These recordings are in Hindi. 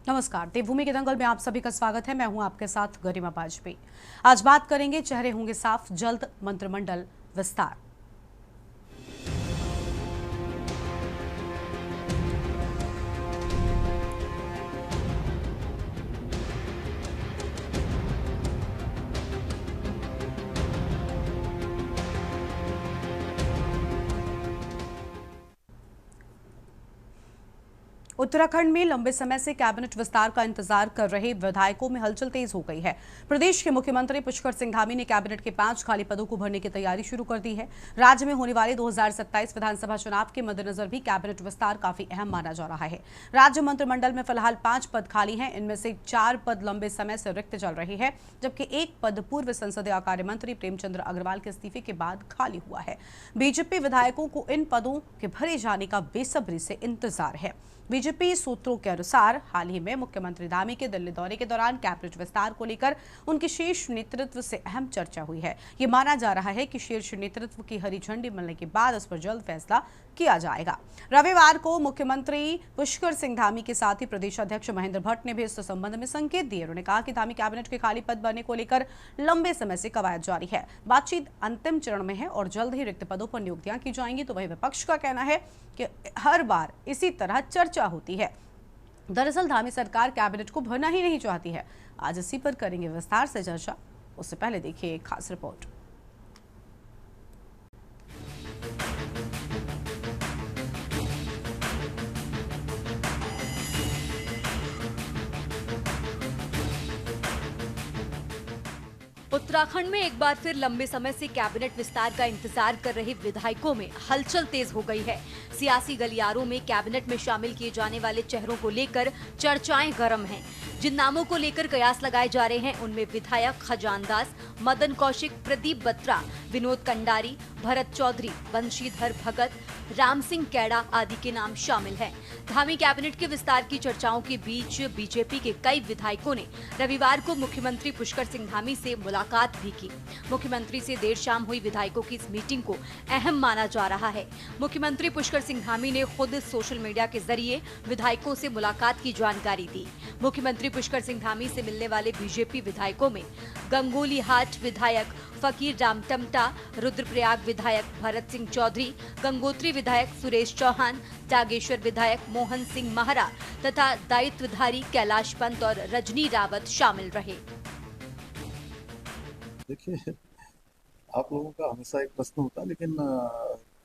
नमस्कार, देवभूमि के दंगल में आप सभी का स्वागत है। मैं हूं आपके साथ गरिमा वाजपेयी। आज बात करेंगे, चेहरे होंगे साफ, जल्द मंत्रिमंडल विस्तार। उत्तराखंड में लंबे समय से कैबिनेट विस्तार का इंतजार कर रहे विधायकों में हलचल तेज हो गई है। प्रदेश के मुख्यमंत्री पुष्कर सिंह धामी ने कैबिनेट के 5 खाली पदों को भरने की तैयारी शुरू कर दी है। राज्य में होने वाले 2027 विधानसभा चुनाव के मद्देनजर भी कैबिनेट विस्तार काफी अहम माना जा रहा है। राज्य मंत्रिमंडल में फिलहाल 5 पद खाली हैं। इनमें से 4 पद लंबे समय से रिक्त चल रही है, जबकि 1 पद पूर्व संसदीय कार्य मंत्री प्रेमचंद्र अग्रवाल के इस्तीफे के बाद खाली हुआ है। बीजेपी विधायकों को इन पदों के भरे जाने का बेसब्री से इंतजार है। बीजेपी सूत्रों के अनुसार हाल ही में मुख्यमंत्री धामी के दिल्ली दौरे के दौरान कैबिनेट विस्तार को लेकर उनके शीर्ष नेतृत्व से अहम चर्चा हुई है। ये माना जा रहा है कि शीर्ष नेतृत्व की हरी झंडी मिलने के बाद इस पर जल्द फैसला किया जाएगा। रविवार को मुख्यमंत्री पुष्कर सिंह धामी के साथ ही प्रदेश अध्यक्ष महेंद्र भट्ट ने भी इस संबंध में संकेत दिए। उन्होंने कहा कि धामी कैबिनेट के खाली पद भरने को लेकर लंबे समय से कवायद जारी है। बातचीत अंतिम चरण में है और जल्द ही रिक्त पदों पर नियुक्तियां की जाएंगी। तो वही विपक्ष का कहना है कि हर बार इसी तरह चर्चा होती है। दरअसल धामी सरकार कैबिनेट को भरना ही नहीं चाहती है। आज इसी पर करेंगे विस्तार से चर्चा। उससे पहले देखिए एक खास रिपोर्ट। उत्तराखंड में एक बार फिर लंबे समय से कैबिनेट विस्तार का इंतजार कर रहे विधायकों में हलचल तेज हो गई है। सियासी गलियारों में कैबिनेट में शामिल किए जाने वाले चेहरों को लेकर चर्चाएं गर्म हैं। जिन नामों को लेकर कयास लगाए जा रहे हैं उनमें विधायक खजान दास, मदन कौशिक, प्रदीप बत्रा, विनोद कंडारी, भरत चौधरी, बंशीधर भगत, राम सिंह कैड़ा आदि के नाम शामिल हैं। धामी कैबिनेट के विस्तार की चर्चाओं के बीच बीजेपी के कई विधायकों ने रविवार को मुख्यमंत्री पुष्कर सिंह धामी से मुलाकात भी की। मुख्यमंत्री से देर शाम हुई विधायकों की इस मीटिंग को अहम माना जा रहा है। मुख्यमंत्री पुष्कर सिंह धामी ने खुद सोशल मीडिया के जरिए विधायकों से मुलाकात की जानकारी दी। मुख्यमंत्री पुष्कर सिंह धामी से मिलने वाले बीजेपी विधायकों में गंगोलीहाट विधायक फकीर राम टमटा, रुद्रप्रयाग विधायक भरत सिंह चौधरी, गंगोत्री विधायक सुरेश चौहान, जागेश्वर विधायक मोहन सिंह महरा तथा दायित्वधारी कैलाश पंत और रजनी रावत शामिल रहे। देखिए, आप लोगों का हमेशा एक प्रश्न होता है, लेकिन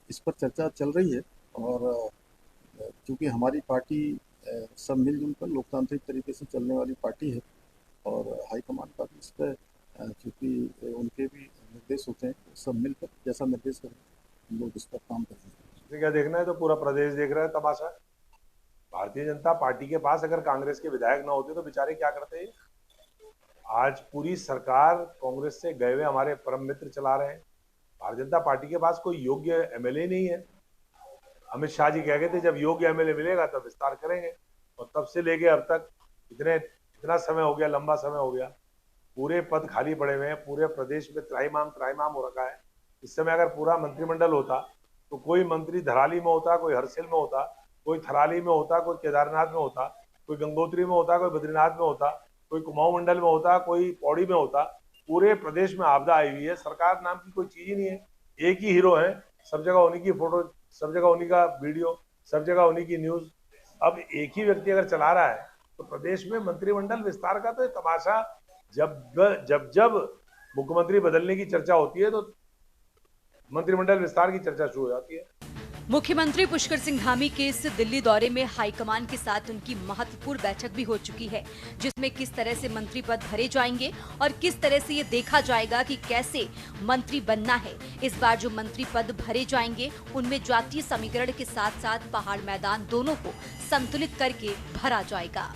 इस पर चर्चा चल रही है और चूंकि हमारी पार्टी सब मिलजुल कर लोकतांत्रिक तरीके से चलने वाली पार्टी है और हाईकमान का भी इस पर चूंकि उनके भी निर्देश होते हैं, सब मिलकर जैसा निर्देश करें हम लोग इस पर काम करेंगे। क्या देखना है तो पूरा प्रदेश देख रहा है तमाशा। भारतीय जनता पार्टी के पास अगर कांग्रेस के विधायक ना होते तो बेचारे क्या करते हैं। आज पूरी सरकार कांग्रेस से गए हुए हमारे परम मित्र चला रहे हैं। भारतीय जनता पार्टी के पास कोई योग्य एमएलए नहीं है। अमित शाह जी कह गए थे जब योग्य एमएलए मिलेगा तब विस्तार करेंगे, और तब से लेके अब तक इतना समय हो गया, लंबा समय हो गया, पूरे पद खाली पड़े हुए हैं। पूरे प्रदेश में त्राहिमाम हो रखा है। इस समय अगर पूरा मंत्रिमंडल होता तो कोई मंत्री धराली में होता, कोई हरसिल में होता, कोई थराली में होता, कोई केदारनाथ में होता, कोई गंगोत्री में होता, कोई बद्रीनाथ में होता, कोई कुमाऊं मंडल में होता, कोई पौड़ी में होता। पूरे प्रदेश में आपदा आई हुई है। सरकार नाम की कोई चीज ही नहीं है। एक ही हीरो है, सब जगह उन्हीं की फोटो, सब जगह उन्हीं का वीडियो, सब जगह उन्हीं की न्यूज। अब एक ही व्यक्ति अगर चला रहा है तो प्रदेश में मंत्रिमंडल विस्तार का तो तमाशा जब मुख्यमंत्री बदलने की चर्चा होती है तो मंत्रिमंडल विस्तार की चर्चा शुरू हो जाती है। मुख्यमंत्री पुष्कर सिंह धामी के इस दिल्ली दौरे में हाईकमान के साथ उनकी महत्वपूर्ण बैठक भी हो चुकी है, जिसमें किस तरह से मंत्री पद भरे जाएंगे और किस तरह से ये देखा जाएगा कि कैसे मंत्री बनना है। इस बार जो मंत्री पद भरे जाएंगे उनमें जातीय समीकरण के साथ साथ पहाड़ मैदान दोनों को संतुलित करके भरा जाएगा।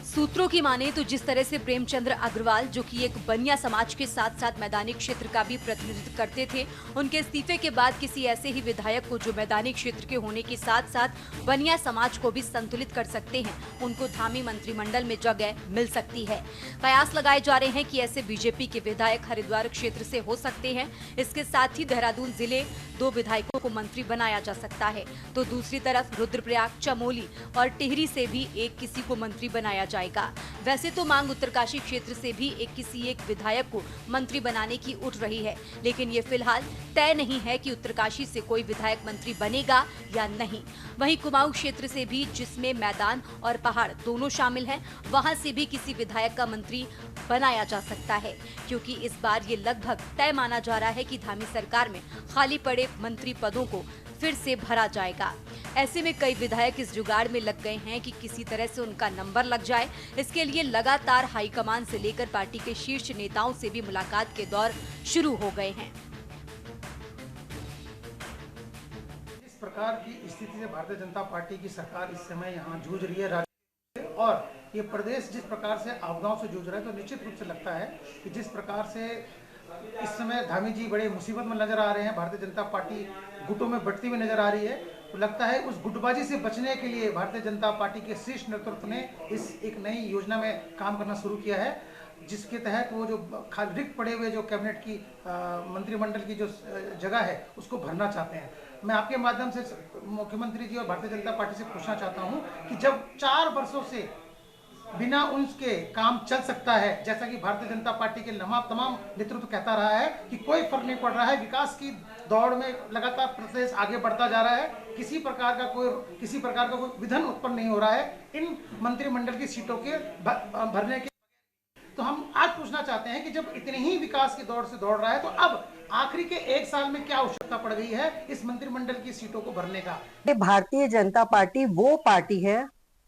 सूत्रों की माने तो जिस तरह से प्रेमचंद्र अग्रवाल, जो कि एक बनिया समाज के साथ साथ मैदानी क्षेत्र का भी प्रतिनिधित्व करते थे, उनके इस्तीफे के बाद किसी ऐसे ही विधायक को जो मैदानी क्षेत्र के होने के साथ साथ बनिया समाज को भी संतुलित कर सकते हैं, उनको धामी मंत्रिमंडल में जगह मिल सकती है। कयास लगाए जा रहे हैं कि ऐसे बीजेपी के विधायक हरिद्वार क्षेत्र से हो सकते हैं। इसके साथ ही देहरादून जिले 2 विधायकों को मंत्री बनाया जा सकता है, तो दूसरी तरफ रुद्रप्रयाग, चमोली और टिहरी से भी एक किसी को मंत्री बनाया जाएगा। वैसे तो मांग उत्तरकाशी क्षेत्र से भी किसी एक विधायक को मंत्री बनाने की उठ रही है, लेकिन ये फिलहाल तय नहीं है कि उत्तरकाशी से कोई विधायक मंत्री बनेगा या नहीं। वहीं कुमाऊं क्षेत्र से भी, जिसमें मैदान और पहाड़ दोनों शामिल हैं, वहां से भी किसी विधायक का मंत्री बनाया जा सकता है, क्योंकि इस बार ये लगभग तय माना जा रहा है कि धामी सरकार में खाली पड़े मंत्री पदों को फिर से भरा जाएगा। ऐसे में कई विधायक इस जुगाड़ में लग गए हैं कि किसी तरह से उनका नंबर लग जाए। इसके लिए लगातार हाईकमान से लेकर पार्टी के शीर्ष नेताओं से भी मुलाकात के दौर शुरू हो गए हैं। इस प्रकार की स्थिति से भारतीय जनता पार्टी की सरकार इस समय यहाँ जूझ रही है राज्य में, और ये प्रदेश जिस प्रकार से आपदाओं से जूझ रहा है, तो निश्चित रूप से लगता है कि जिस प्रकार से इस समय धामी जी बड़े मुसीबत में नजर आ रहे हैं, भारतीय जनता पार्टी गुटों में बढ़ती हुई नजर आ रही है, तो लगता है उस गुटबाजी से बचने के लिए भारतीय जनता पार्टी के शीर्ष नेतृत्व ने इस एक नई योजना में काम करना शुरू किया है, जिसके तहत वो जो रिक्त पड़े हुए जो कैबिनेट की मंत्रिमंडल की जो जगह है उसको भरना चाहते हैं। मैं आपके माध्यम से मुख्यमंत्री जी और भारतीय जनता पार्टी से पूछना चाहता हूं कि जब 4 वर्षों से बिना उनके काम चल सकता है, जैसा कि भारतीय जनता पार्टी के तमाम नेतृत्व कहता रहा है कि कोई फर्क नहीं पड़ रहा है, विकास की दौड़ में लगातार प्रदेश आगे बढ़ता जा रहा है, किसी प्रकार का कोई विघन उत्पन्न नहीं हो रहा है इन मंत्रिमंडल की सीटों के भरने के। तो हम आज पूछना चाहते हैं कि जब इतने ही विकास की दौड़ से दौड़ रहा है, तो अब आखिरी के 1 साल में क्या आवश्यकता पड़ गई है इस मंत्रिमंडल की सीटों को भरने का। भारतीय जनता पार्टी वो पार्टी है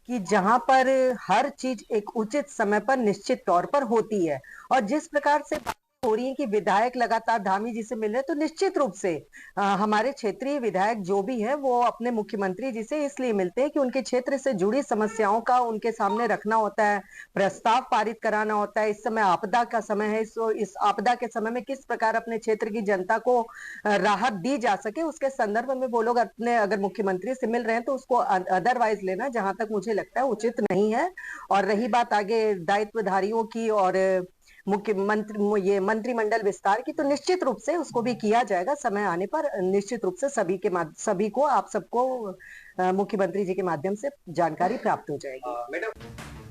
कि जहां पर हर चीज एक उचित समय पर निश्चित तौर पर होती है, और जिस प्रकार से बातें हो रही है कि विधायक लगातार धामी जी से मिल रहे हैं, तो निश्चित रूप से हमारे क्षेत्रीय विधायक जो भी है वो अपने मुख्यमंत्री जी से इसलिए मिलते हैं कि उनके क्षेत्र से जुड़ी समस्याओं का उनके सामने रखना होता है, प्रस्ताव पारित कराना होता है। इस समय आपदा का समय है, इस आपदा के समय में किस प्रकार अपने क्षेत्र की जनता को राहत दी जा सके, उसके संदर्भ में वो लोग अपने अगर मुख्यमंत्री से मिल रहे हैं तो उसको अदरवाइज लेना जहां तक मुझे लगता है उचित नहीं है। और रही बात आगे दायित्वधारियों की और ये मंत्रिमंडल विस्तार की, तो निश्चित रूप से उसको भी किया जाएगा समय आने पर। निश्चित रूप से सभी को आप सबको मुख्यमंत्री जी के माध्यम से जानकारी प्राप्त हो जाएगी।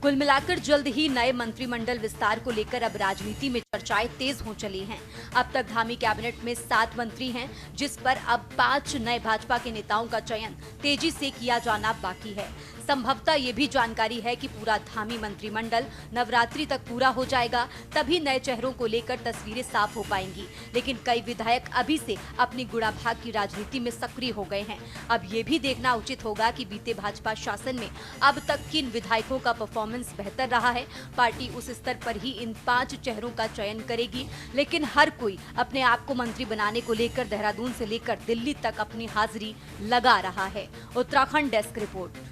कुल मिलाकर जल्द ही नए मंत्रिमंडल विस्तार को लेकर अब राजनीति में चर्चाएं तेज हो चली हैं। अब तक धामी कैबिनेट में 7 मंत्री हैं, जिस पर अब 5 नए भाजपा के नेताओं का चयन तेजी से किया जाना बाकी है। संभवतः ये भी जानकारी है कि पूरा धामी मंत्रिमंडल नवरात्रि तक पूरा हो जाएगा, तभी नए चेहरों को लेकर तस्वीरें साफ हो पाएंगी। लेकिन कई विधायक अभी से अपनी गुड़ाभाग की राजनीति में सक्रिय हो गए हैं। अब ये भी देखना उचित होगा कि बीते भाजपा शासन में अब तक किन विधायकों का परफॉर्मेंस बेहतर रहा है। पार्टी उस स्तर पर ही इन 5 चेहरों का चयन करेगी, लेकिन हर कोई अपने आप को मंत्री बनाने को लेकर देहरादून से लेकर दिल्ली तक अपनी हाजिरी लगा रहा है। Uttarakhand desk report.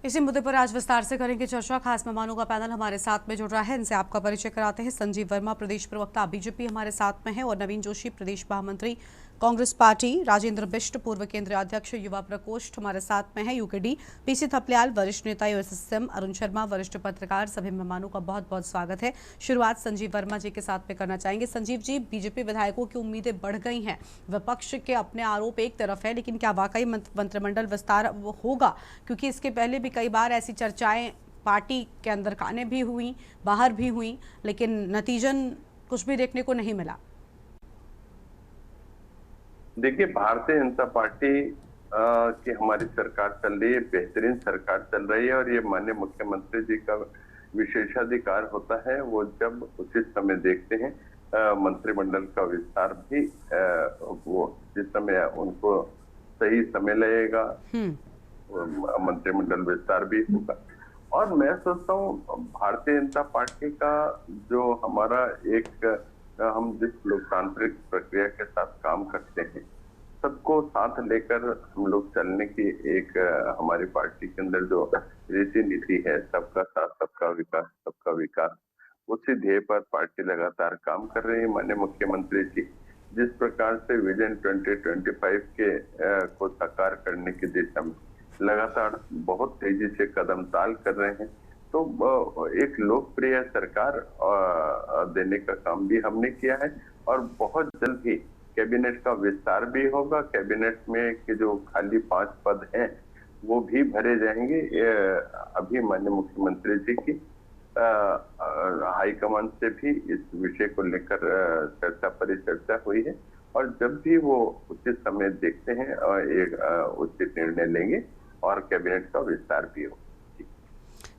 इसी मुद्दे पर आज विस्तार से करेंगे चर्चा। खास मेहमानों का पैनल हमारे साथ में जुड़ रहा है, इनसे आपका परिचय कराते हैं। संजीव वर्मा, प्रदेश प्रवक्ता बीजेपी, हमारे साथ में है, और नवीन जोशी, प्रदेश महामंत्री कांग्रेस पार्टी, राजेंद्र बिष्ट, पूर्व केंद्रीय अध्यक्ष युवा प्रकोष्ठ, हमारे साथ में है, यूकेडी, पीसी थपलियाल, वरिष्ठ नेता यूएसएसएम, अरुण शर्मा, वरिष्ठ पत्रकार। सभी मेहमानों का बहुत बहुत स्वागत है। शुरुआत संजीव वर्मा जी के साथ में करना चाहेंगे। संजीव जी, बीजेपी विधायकों की उम्मीदें बढ़ गई हैं, विपक्ष के अपने आरोप एक तरफ है, लेकिन क्या वाकई मंत्रिमंडल विस्तार होगा? क्योंकि इसके पहले भी कई बार ऐसी चर्चाएं पार्टी के अंदर काने भी हुई, बाहर भी हुई, लेकिन नतीजन कुछ भी देखने को नहीं मिला। देखिए, भारतीय जनता पार्टी की हमारी सरकार चल रही है, बेहतरीन सरकार चल रही है, और ये माननीय मुख्यमंत्री जी का विशेषाधिकार होता है, वो जब उचित समय देखते हैं मंत्रिमंडल का विस्तार भी वो जिस समय उनको सही समय लगेगा मंत्रिमंडल विस्तार भी होगा। और मैं सोचता हूँ भारतीय जनता पार्टी का जो हमारा एक हम जिस लोकतांत्रिक प्रक्रिया के साथ काम करते हैं, सबको साथ लेकर हम लोग चलने की एक हमारी पार्टी के अंदर जो रीति नीति है, सबका साथ सबका विकास, उसी ध्येय पर पार्टी लगातार काम कर रही है। माननीय मुख्यमंत्री जी जिस प्रकार से विजन 2025 के को साकार करने की दिशा में लगातार बहुत तेजी से कदम ताल कर रहे हैं, तो एक लोकप्रिय सरकार देने का काम भी हमने किया है और बहुत जल्द ही कैबिनेट का विस्तार भी होगा। कैबिनेट में के जो खाली 5 पद हैं वो भी भरे जाएंगे। अभी माननीय मुख्यमंत्री जी की हाईकमान से भी इस विषय को लेकर परिचर्चा हुई है और जब भी वो उचित समय देखते हैं एक उचित निर्णय लेंगे और कैबिनेट का विस्तार भी हो।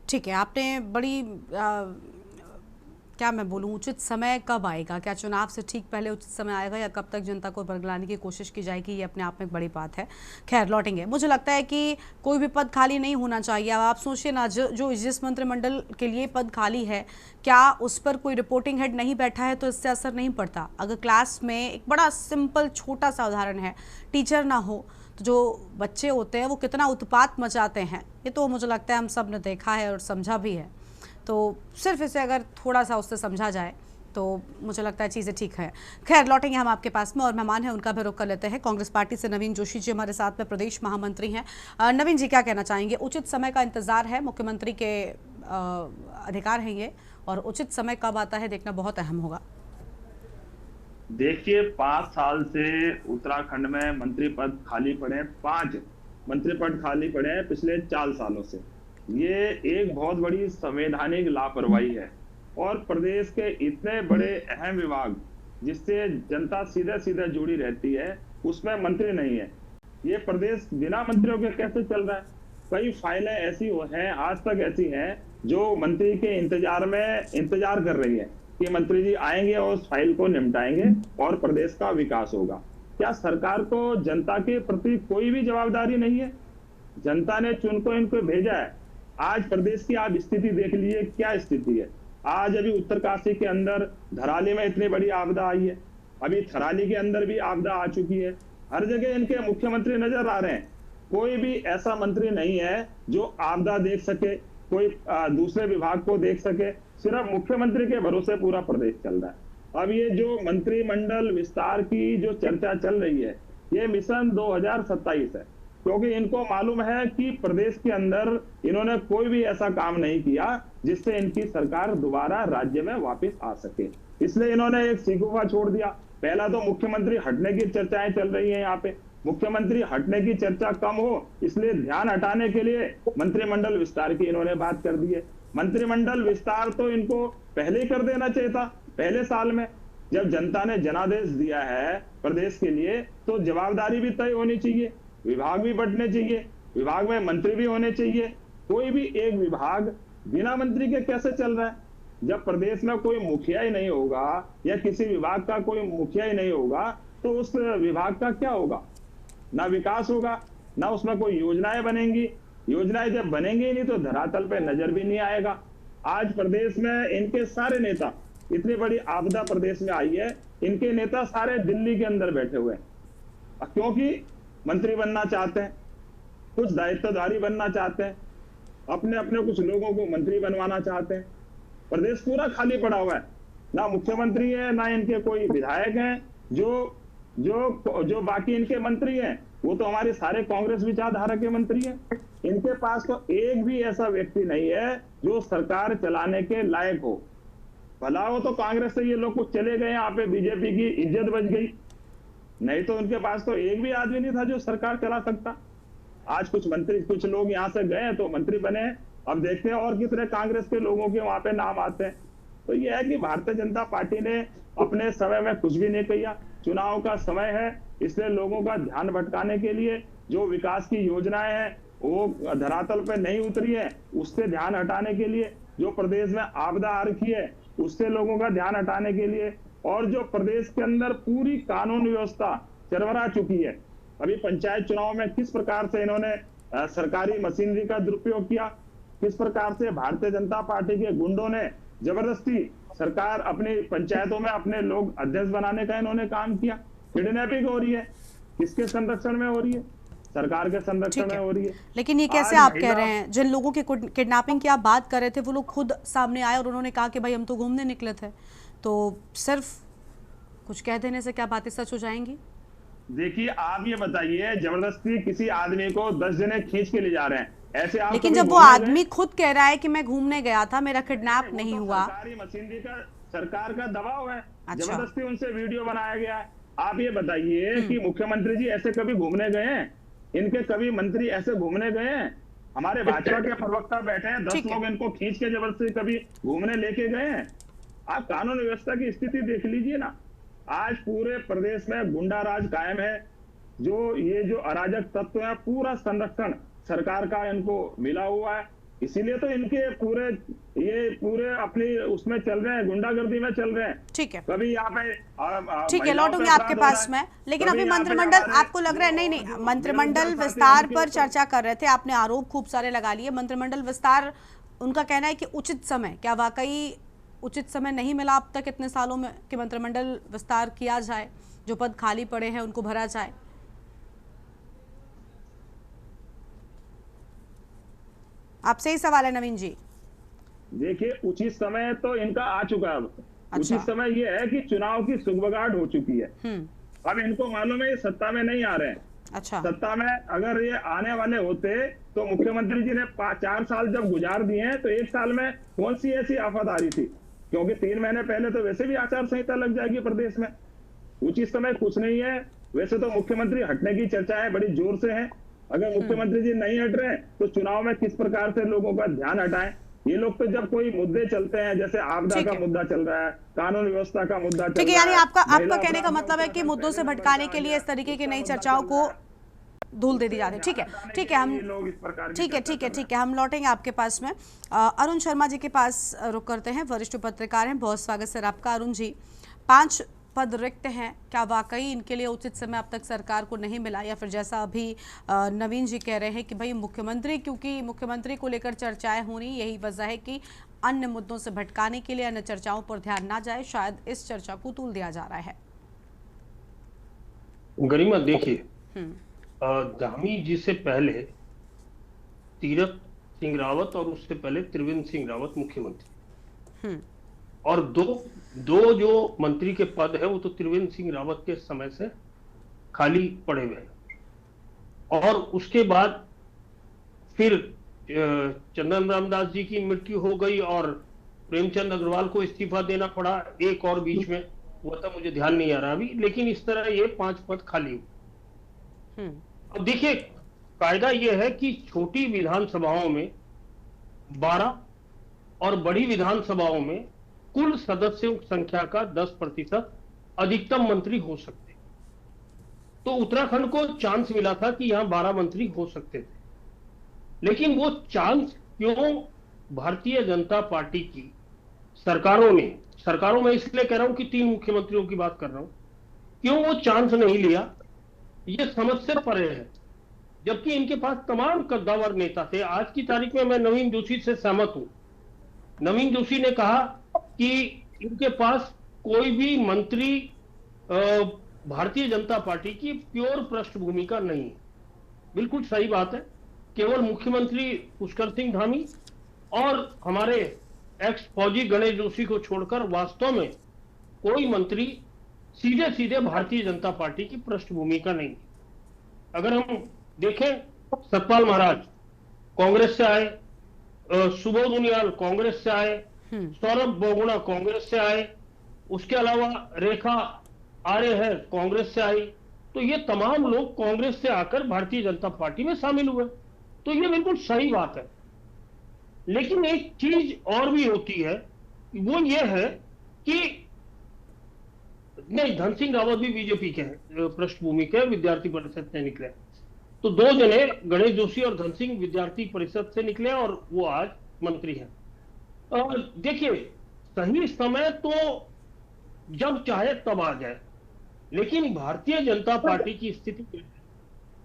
ठीक है, आपने बड़ी क्या मैं बोलूं, उचित समय कब आएगा? क्या चुनाव से ठीक पहले उचित समय आएगा या कब तक जनता को बरगलाने की कोशिश की जाएगी, ये अपने आप में एक बड़ी बात है। खैर लौटेंगे। मुझे लगता है कि कोई भी पद खाली नहीं होना चाहिए। अब आप सोचिए ना, जो जिस मंत्रिमंडल के लिए पद खाली है, क्या उस पर कोई रिपोर्टिंग हेड नहीं बैठा है तो इससे असर नहीं पड़ता। अगर क्लास में एक बड़ा सिंपल छोटा सा उदाहरण है, टीचर ना हो तो जो बच्चे होते हैं वो कितना उत्पात मचाते हैं, ये तो मुझे लगता है हम सब ने देखा है और समझा भी है। तो सिर्फ इसे अगर थोड़ा सा उससे समझा जाए तो मुझे लगता है चीज़ें ठीक है। खैर लौटेंगे हम आपके पास में और मेहमान हैं उनका भी रुख कर लेते हैं। कांग्रेस पार्टी से नवीन जोशी जी हमारे साथ में प्रदेश महामंत्री हैं। नवीन जी, क्या कहना चाहेंगे? उचित समय का इंतजार है, मुख्यमंत्री के अधिकार है ये, और उचित समय कब आता है देखना बहुत अहम होगा। देखिए, 5 साल से उत्तराखंड में मंत्री पद खाली पड़े, 5 मंत्री पद खाली पड़े हैं पिछले 4 सालों से। ये एक बहुत बड़ी संवैधानिक लापरवाही है और प्रदेश के इतने बड़े अहम विभाग जिससे जनता सीधे सीधे जुड़ी रहती है उसमें मंत्री नहीं है। ये प्रदेश बिना मंत्रियों के कैसे चल रहा है? कई फाइलें ऐसी हैं, आज तक ऐसी हैं, जो मंत्री के इंतजार कर रही है कि मंत्री जी आएंगे और उस फाइल को निपटाएंगे और प्रदेश का विकास होगा। क्या सरकार को जनता के प्रति कोई भी जवाबदारी नहीं है? जनता ने चुन को इनको भेजा है। आज प्रदेश की आप स्थिति देख लीजिए, क्या स्थिति है। आज अभी उत्तरकाशी के अंदर धराली में इतनी बड़ी आपदा आई है, अभी थराली के अंदर भी आपदा आ चुकी है। हर जगह इनके मुख्यमंत्री नजर आ रहे हैं। कोई भी ऐसा मंत्री नहीं है जो आपदा देख सके, कोई दूसरे विभाग को देख सके। सिर्फ मुख्यमंत्री के भरोसे पूरा प्रदेश चल रहा है। अब ये जो मंत्रिमंडल विस्तार की जो चर्चा चल रही है, ये मिशन 2027 है, क्योंकि इनको मालूम है कि प्रदेश के अंदर इन्होंने कोई भी ऐसा काम नहीं किया जिससे इनकी सरकार दोबारा राज्य में वापस आ सके। इसलिए इन्होंने एक सिकुफा छोड़ दिया। पहला तो मुख्यमंत्री हटने की चर्चाएं चल रही है। यहाँ पे मुख्यमंत्री हटने की चर्चा कम हो, इसलिए ध्यान हटाने के लिए मंत्रिमंडल विस्तार की इन्होंने बात कर दी है। मंत्रिमंडल विस्तार तो इनको पहले ही कर देना चाहिए था, पहले साल में। जब जनता ने जनादेश दिया है प्रदेश के लिए तो जवाबदारी भी तय होनी चाहिए, विभाग भी बंटने चाहिए, विभाग में मंत्री भी होने चाहिए। कोई भी एक विभाग बिना मंत्री के कैसे चल रहा है? जब प्रदेश में कोई मुखिया ही नहीं होगा या किसी विभाग का कोई मुखिया ही नहीं होगा तो उस विभाग का क्या होगा? ना विकास होगा, ना उसमें कोई योजनाएं बनेंगी। योजनाएं जब बनेंगी नहीं तो धरातल पे नजर भी नहीं आएगा। आज प्रदेश में इनके सारे नेता, इतनी बड़ी आपदा प्रदेश में आई है, इनके नेता सारे दिल्ली के अंदर बैठे हुए हैं, क्योंकि मंत्री बनना चाहते हैं, कुछ दायित्वधारी बनना चाहते हैं, अपने अपने कुछ लोगों को मंत्री बनवाना चाहते हैं। प्रदेश पूरा खाली पड़ा हुआ है, ना मुख्यमंत्री है, ना इनके कोई विधायक हैं। जो बाकी इनके मंत्री हैं वो तो हमारे सारे कांग्रेस विचारधारा के मंत्री हैं। इनके पास तो एक भी ऐसा व्यक्ति नहीं है जो सरकार चलाने के लायक हो। भला हो तो कांग्रेस से ये लोग कुछ चले गए, यहाँ पे बीजेपी की इज्जत बच गई, नहीं तो उनके पास तो एक भी आदमी नहीं था जो सरकार चला सकता। आज कुछ लोग यहाँ से गए तो मंत्री बने हैं। अब देखते हैं और कितने कांग्रेस के लोगों के वहां पे नाम आते हैं। तो ये है कि भारतीय जनता पार्टी ने अपने समय में कुछ भी नहीं किया। चुनाव का समय है, इसलिए लोगों का ध्यान भटकाने के लिए जो विकास की योजनाएं हैं वो धरातल पे नहीं उतरी है, उससे ध्यान हटाने के लिए, जो प्रदेश में आपदा आ रखी है उससे लोगों का ध्यान हटाने के लिए, और जो प्रदेश के अंदर पूरी कानून व्यवस्था चरमरा चुकी है। अभी पंचायत चुनाव में किस प्रकार से इन्होंने सरकारी मशीनरी का दुरुपयोग किया, किस प्रकार से भारतीय जनता पार्टी के गुंडों ने जबरदस्ती सरकार अपनी पंचायतों में अपने लोग अध्यक्ष बनाने का इन्होंने काम किया। किडनैपिंग हो रही है, किसके संरक्षण में हो रही है? सरकार के संरक्षण में हो रही है। लेकिन ये कैसे आप कह रहे हैं? जिन लोगों की किडनैपिंग की आप बात कर रहे थे वो लोग खुद सामने आए और उन्होंने कहा कि भाई हम तो घूमने निकले थे, तो सिर्फ कुछ कह देने से क्या बातें सच हो जाएंगी? देखिए, आप ये बताइए, जबरदस्ती किसी आदमी को 10 जने खींच के ले जा रहे हैं, ऐसे आप लेकिन कभी जब वो घूमने आदमी खुद कह रहा है कि मैं घूमने गया था, मेरा किडनैप वो नहीं तो हुआ। सरकारी मशीनरी का, सरकार का दबाव है। अच्छा। जबरदस्ती उनसे वीडियो बनाया गया है। आप ये बताइए कि मुख्यमंत्री जी ऐसे कभी घूमने गए हैं? इनके कभी मंत्री ऐसे घूमने गए हैं? हमारे भाजपा के प्रवक्ता बैठे हैं, 10 ठीक है। लोग इनको खींच के जबरदस्ती कभी घूमने लेके गए हैं? आप कानून व्यवस्था की स्थिति देख लीजिए ना। आज पूरे प्रदेश में गुंडा राज कायम है। ये जो अराजक तत्व है, पूरा संरक्षण सरकार का इनको मिला हुआ है। इसीलिए तो इनके पूरे अपनी उसमें चल रहे हैं, गुंडागर्दी में चल रहे हैं। ठीक है, कभी यहाँ पे ठीक है, लौटूंगी आपके पास में। लेकिन अभी मंत्रिमंडल, आपको लग रहा है, नहीं, मंत्रिमंडल विस्तार पर चर्चा कर रहे थे, आपने आरोप खूब सारे लगा लिए। मंत्रिमंडल विस्तार, उनका कहना है कि उचित समय, क्या वाकई उचित समय नहीं मिला अब तक इतने सालों में कि मंत्रिमंडल विस्तार किया जाए, जो पद खाली पड़े हैं उनको भरा जाए? आपसे ही सवाल है नवीन जी। देखिए, उचित समय तो इनका आ चुका है अब। अच्छा। उचित समय ये है कि चुनाव की सुगबुगाहट हो चुकी है। अब इनको मालूम है ये सत्ता में नहीं आ रहे हैं। अच्छा। सत्ता में अगर ये आने वाले होते तो मुख्यमंत्री जी ने 4 साल जब गुजार दिए हैं, तो 1 साल में कौन सी ऐसी आफत आ रही थी? क्योंकि 3 महीने पहले तो वैसे भी आचार संहिता लग जाएगी प्रदेश में। उचित समय कुछ नहीं है। वैसे तो मुख्यमंत्री हटने की चर्चाएं बड़ी जोर से हैं। अगर मुख्यमंत्री जी नहीं हट रहे तो चुनाव में किस प्रकार से लोगों का ध्यान हटाएं? ये लोग तो जब कोई मुद्दे चलते हैं, जैसे आपदा का मुद्दा चल रहा है, कानून व्यवस्था का मुद्दा चल रहा है, ठीक है, यानी आपका कहने का मतलब है कि मुद्दों से भटकाने के लिए इस तरीके की नई चर्चाओं को धूल दे दी जा रही है। ठीक है, ठीक है, हम ठीक है, हम लौटेंगे आपके पास में। अरुण शर्मा जी के पास रुक करते हैं, वरिष्ठ पत्रकार हैं। बहुत स्वागत सर आपका। अरुण जी, 5 पद रिक्त हैं, क्या वाकई इनके लिए उचित समय अब तक सरकार को नहीं मिला, या फिर जैसा अभी नवीन जी कह रहे हैं कि भाई मुख्यमंत्री, क्योंकि मुख्यमंत्री को लेकर चर्चाएं हो रही, यही वजह है कि अन्य मुद्दों से भटकाने के लिए, अन्य चर्चाओं पर ध्यान ना जाए, शायद इस चर्चा को तूल दिया जा रहा है? गरिमा, देखिए, धामी जी से पहले तीरथ सिंह रावत और उससे पहले त्रिवेंद्र सिंह रावत मुख्यमंत्री, और दो जो मंत्री के पद है वो तो त्रिवेंद्र सिंह रावत के समय से खाली पड़े हुए हैं। और उसके बाद फिर चंदन रामदास जी की मृत्यु हो गई और प्रेमचंद अग्रवाल को इस्तीफा देना पड़ा, एक और बीच में, वो तो मुझे ध्यान नहीं आ रहा अभी, लेकिन इस तरह ये 5 पद खाली हुए। अब देखिए, कायदा यह है कि छोटी विधानसभाओं में 12 और बड़ी विधानसभाओं में कुल सदस्यों की संख्या का 10% अधिकतम मंत्री हो सकते। तो उत्तराखंड को चांस मिला था कि यहां 12 मंत्री हो सकते थे, लेकिन वो चांस क्यों भारतीय जनता पार्टी की सरकारों में इसलिए कह रहा हूं कि 3 मुख्यमंत्रियों की बात कर रहा हूं, क्यों वो चांस नहीं लिया, ये समझ से परे है। जबकि इनके पास तमाम कद्दावर नेता थे। आज की तारीख में मैं नवीन जोशी से सहमत हूं। नवीन जोशी ने कहा कि इनके पास कोई भी मंत्री भारतीय जनता पार्टी की प्योर पृष्ठभूमि का नहीं है। बिल्कुल सही बात है। केवल मुख्यमंत्री पुष्कर सिंह धामी और हमारे एक्स फौजी गणेश जोशी को छोड़कर वास्तव में कोई मंत्री सीधे सीधे भारतीय जनता पार्टी की पृष्ठभूमि का नहीं। अगर हम देखें, सतपाल महाराज कांग्रेस से आए, सुबोध उनियाल कांग्रेस से आए, सौरभ बोगुणा कांग्रेस से आए, उसके अलावा रेखा आर्य है कांग्रेस से आई। तो ये तमाम लोग कांग्रेस से आकर भारतीय जनता पार्टी में शामिल हुए। तो ये बिल्कुल सही बात है। लेकिन एक चीज और भी होती है, वो ये है कि नहीं, धन सिंह रावत भी बीजेपी के हैं, पृष्ठभूमि के विद्यार्थी परिषद से निकले। तो 2 जने, गणेश जोशी और धन सिंह, विद्यार्थी परिषद से निकले और वो आज मंत्री हैं। देखिए, सही समय तो जब चाहे तब आ जाए, लेकिन भारतीय जनता पार्टी की स्थिति